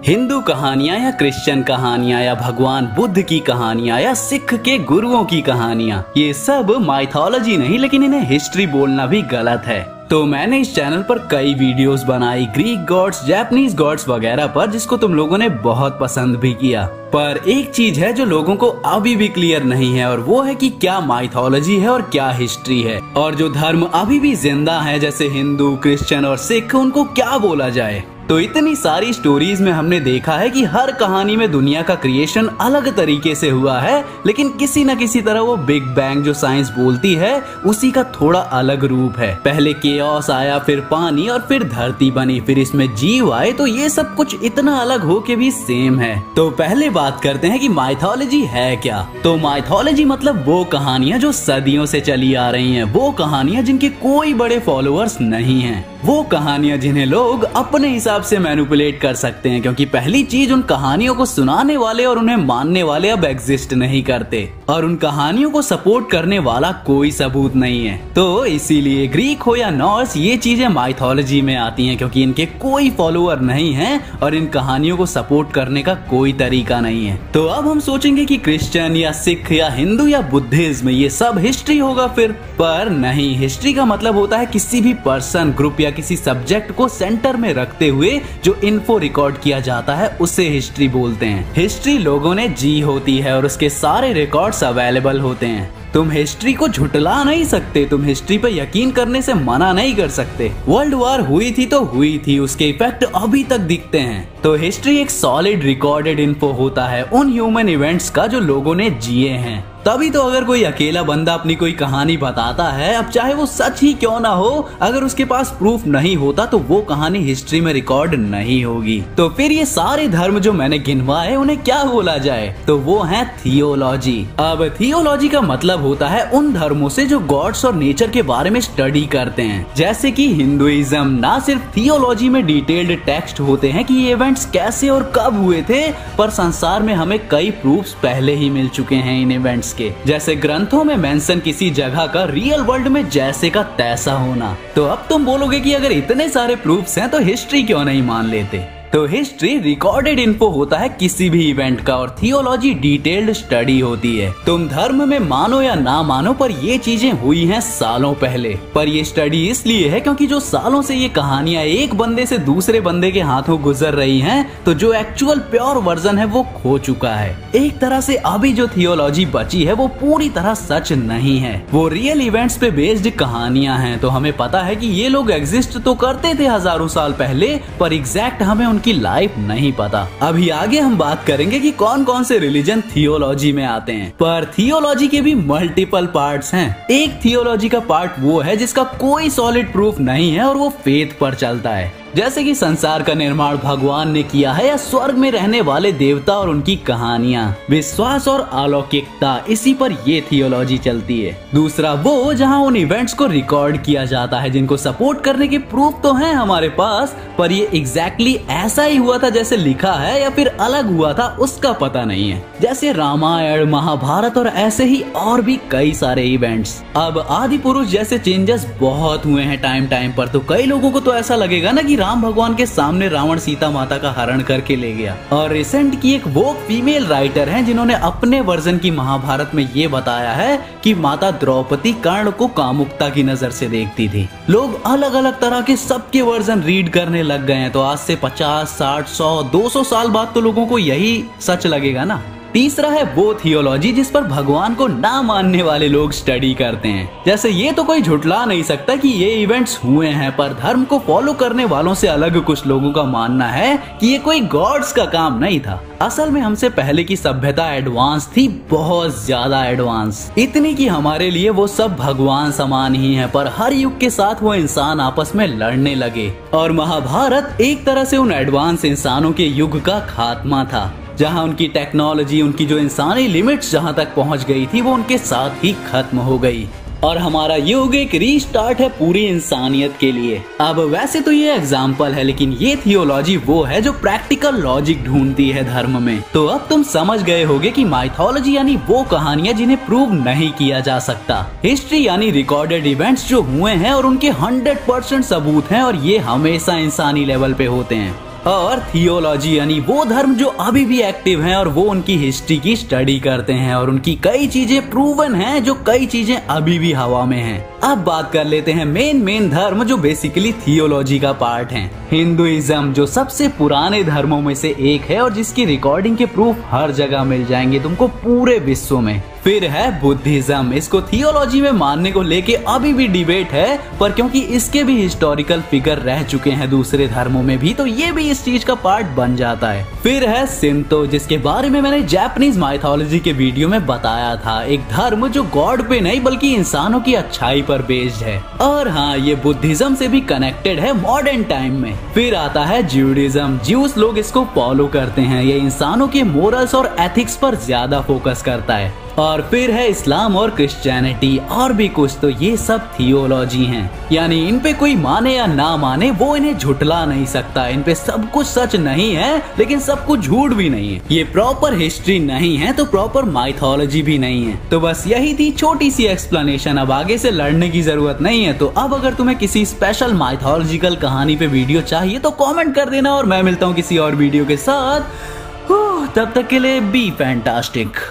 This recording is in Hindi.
हिंदू कहानियां या क्रिश्चियन कहानियां या भगवान बुद्ध की कहानियां या सिख के गुरुओं की कहानियां, ये सब माइथोलॉजी नहीं लेकिन इन्हें हिस्ट्री बोलना भी गलत है। तो मैंने इस चैनल पर कई वीडियोस बनाई ग्रीक गॉड्स, जापानीज गॉड्स वगैरह पर, जिसको तुम लोगों ने बहुत पसंद भी किया। पर एक चीज है जो लोगों को अभी भी क्लियर नहीं है, और वो है कि क्या माइथोलॉजी है और क्या हिस्ट्री है, और जो धर्म अभी भी जिंदा है जैसे हिंदू, क्रिश्चियन और सिख, उनको क्या बोला जाए। तो इतनी सारी स्टोरीज में हमने देखा है कि हर कहानी में दुनिया का क्रिएशन अलग तरीके से हुआ है, लेकिन किसी न किसी तरह वो बिग बैंग जो साइंस बोलती है उसी का थोड़ा अलग रूप है। पहले केओस आया, फिर पानी, और फिर धरती बनी, फिर इसमें जीव आए। तो ये सब कुछ इतना अलग हो के भी सेम है। तो पहले बात करते हैं कि माइथोलॉजी है क्या। तो माइथोलॉजी मतलब वो कहानियां जो सदियों से चली आ रही हैं, वो कहानियां जिनके कोई बड़े फॉलोअर्स नहीं हैं, वो कहानियां जिन्हें लोग अपने हिसाब से मैनिपुलेट कर सकते हैं, क्योंकि पहली चीज, उन कहानियों को सुनाने वाले और उन्हें मानने वाले अब एग्जिस्ट नहीं करते, और उन कहानियों को सपोर्ट करने वाला कोई सबूत नहीं है। तो इसीलिए ग्रीक हो या नॉर्स, ये चीजें माइथोलॉजी में आती हैं, क्योंकि इनके कोई फॉलोअर नहीं है और इन कहानियों को सपोर्ट करने का कोई तरीका नहीं है। तो अब हम सोचेंगे कि क्रिश्चियन या सिख या हिंदू या बुद्धिज्म, ये सब हिस्ट्री होगा फिर, पर नहीं। हिस्ट्री का मतलब होता है किसी भी पर्सन, ग्रुप या किसी सब्जेक्ट को सेंटर में रखते हुए जो इन्फो रिकॉर्ड किया जाता है उसे हिस्ट्री बोलते हैं। हिस्ट्री लोगों ने जी होती है और उसके सारे रिकॉर्ड्स अवेलेबल होते हैं। तुम हिस्ट्री को झुटला नहीं सकते, तुम हिस्ट्री पे यकीन करने से मना नहीं कर सकते। वर्ल्ड वॉर हुई थी तो हुई थी, उसके इफेक्ट अभी तक दिखते हैं। तो हिस्ट्री एक सॉलिड रिकॉर्डेड इन्फो होता है उन ह्यूमन इवेंट्स का जो लोगों ने जिए हैं। तभी तो अगर कोई अकेला बंदा अपनी कोई कहानी बताता है, अब चाहे वो सच ही क्यों ना हो, अगर उसके पास प्रूफ नहीं होता तो वो कहानी हिस्ट्री में रिकॉर्ड नहीं होगी। तो फिर ये सारे धर्म जो मैंने गिनवाए, उन्हें क्या बोला जाए? तो वो है थियोलॉजी। अब थियोलॉजी का मतलब होता है उन धर्मों से जो गॉड्स और नेचर के बारे में स्टडी करते हैं। जैसे कि हिंदुइज्म, ना सिर्फ थियोलॉजी में डिटेल्ड टेक्स्ट होते हैं कि ये इवेंट्स कैसे और कब हुए थे, पर संसार में हमें कई प्रूफ्स पहले ही मिल चुके हैं इन इवेंट्स के। जैसे ग्रंथों में मेंशन किसी जगह का रियल वर्ल्ड में जैसे का तैसा होना। तो अब तुम बोलोगे कि अगर इतने सारे प्रूफ्स हैं तो हिस्ट्री क्यों नहीं मान लेते? तो हिस्ट्री रिकॉर्डेड इन्फो होता है किसी भी इवेंट का, और थियोलॉजी डिटेल्ड स्टडी होती है। तुम धर्म में मानो या ना मानो, पर ये चीजें हुई हैं सालों पहले। पर ये स्टडी इसलिए है क्योंकि जो सालों से ये कहानियां एक बंदे से दूसरे बंदे के हाथों गुजर रही हैं, तो जो एक्चुअल प्योर वर्जन है वो खो चुका है। एक तरह से अभी जो थियोलॉजी बची है वो पूरी तरह सच नहीं है, वो रियल इवेंट्स पे बेस्ड कहानियां हैं। तो हमें पता है कि ये लोग एग्जिस्ट तो करते थे हजारों साल पहले, पर एग्जैक्ट हमें की लाइफ नहीं पता। अभी आगे हम बात करेंगे कि कौन कौन से रिलीजन थियोलॉजी में आते हैं। पर थियोलॉजी के भी मल्टीपल पार्ट्स हैं। एक थियोलॉजी का पार्ट वो है जिसका कोई सॉलिड प्रूफ नहीं है और वो फेथ पर चलता है, जैसे कि संसार का निर्माण भगवान ने किया है, या स्वर्ग में रहने वाले देवता और उनकी कहानियां। विश्वास और अलौकिकता, इसी पर ये थियोलॉजी चलती है। दूसरा वो जहां उन इवेंट्स को रिकॉर्ड किया जाता है जिनको सपोर्ट करने के प्रूफ तो हैं हमारे पास, पर ये एग्जैक्टली ऐसा ही हुआ था जैसे लिखा है या फिर अलग हुआ था उसका पता नहीं है। जैसे रामायण, महाभारत और ऐसे ही और भी कई सारे इवेंट्स। अब आदि पुरुष जैसे चेंजेस बहुत हुए हैं टाइम पर, तो कई लोगों को तो ऐसा लगेगा ना कि राम भगवान के सामने रावण सीता माता का हरण करके ले गया। और रिसेंट की एक वो फीमेल राइटर हैं जिन्होंने अपने वर्जन की महाभारत में ये बताया है कि माता द्रौपदी कर्ण को कामुकता की नजर से देखती थी। लोग अलग अलग तरह के सबके वर्जन रीड करने लग गए हैं, तो आज से 50, 60, 100, 200 साल बाद तो लोगों को यही सच लगेगा ना। तीसरा है वो थियोलॉजी जिस पर भगवान को ना मानने वाले लोग स्टडी करते हैं। जैसे ये तो कोई झुटला नहीं सकता कि ये इवेंट्स हुए हैं, पर धर्म को फॉलो करने वालों से अलग कुछ लोगों का मानना है कि ये कोई गॉड्स का काम नहीं था। असल में हमसे पहले की सभ्यता एडवांस थी, बहुत ज्यादा एडवांस, इतनी कि हमारे लिए वो सब भगवान समान ही हैं। पर हर युग के साथ वो इंसान आपस में लड़ने लगे, और महाभारत एक तरह से उन एडवांस इंसानों के युग का खात्मा था, जहां उनकी टेक्नोलॉजी, उनकी जो इंसानी लिमिट्स जहां तक पहुंच गई थी, वो उनके साथ ही खत्म हो गई। और हमारा युग एक रीस्टार्ट है पूरी इंसानियत के लिए। अब वैसे तो ये एग्जाम्पल है, लेकिन ये थियोलॉजी वो है जो प्रैक्टिकल लॉजिक ढूंढती है धर्म में। तो अब तुम समझ गए होगे कि माइथोलॉजी यानी वो कहानियां जिन्हें प्रूव नहीं किया जा सकता। हिस्ट्री यानी रिकॉर्डेड इवेंट्स जो हुए हैं और उनके 100% सबूत हैं, और ये हमेशा इंसानी लेवल पे होते हैं। और थियोलॉजी यानी वो धर्म जो अभी भी एक्टिव हैं और वो उनकी हिस्ट्री की स्टडी करते हैं और उनकी कई चीजें प्रूवन हैं, जो कई चीजें अभी भी हवा में हैं। अब बात कर लेते हैं मेन धर्म जो बेसिकली थियोलॉजी का पार्ट है। हिंदुइज्म जो सबसे पुराने धर्मों में से एक है और जिसकी रिकॉर्डिंग के प्रूफ हर जगह मिल जाएंगे तुमको पूरे विश्व में। फिर है बुद्धिज्म, इसको थियोलॉजी में मानने को लेके अभी भी डिबेट है, पर क्योंकि इसके भी हिस्टोरिकल फिगर रह चुके हैं दूसरे धर्मों में भी, तो ये भी इस चीज का पार्ट बन जाता है। फिर है शिंतो, जिसके बारे में मैंने जापानीज माइथोलॉजी के वीडियो में बताया था, एक धर्म जो गॉड पे नहीं बल्कि इंसानों की अच्छाई पर बेस्ड है। और हाँ, ये बुद्धिज्म से भी कनेक्टेड है मॉडर्न टाइम में। फिर आता है ज्यूडिज्म, ज्यूस लोग इसको फॉलो करते हैं, ये इंसानों के मोरल्स और एथिक्स पर ज्यादा फोकस करता है। और फिर है इस्लाम और क्रिश्चियनिटी और भी कुछ, तो ये सब थियोलॉजी हैं। यानी इन पे कोई माने या ना माने वो इन्हें झुटला नहीं सकता। इन पे सब कुछ सच नहीं है लेकिन सब कुछ झूठ भी नहीं है। ये प्रॉपर हिस्ट्री नहीं है तो प्रॉपर माइथोलॉजी भी नहीं है। तो बस यही थी छोटी सी एक्सप्लेनेशन। अब आगे से लड़ने की जरूरत नहीं है। तो अब अगर तुम्हें किसी स्पेशल माइथोलॉजिकल कहानी पे वीडियो चाहिए तो कॉमेंट कर देना और मैं मिलता हूँ किसी और वीडियो के साथ। तब तक के लिए बी फैंटास्टिक।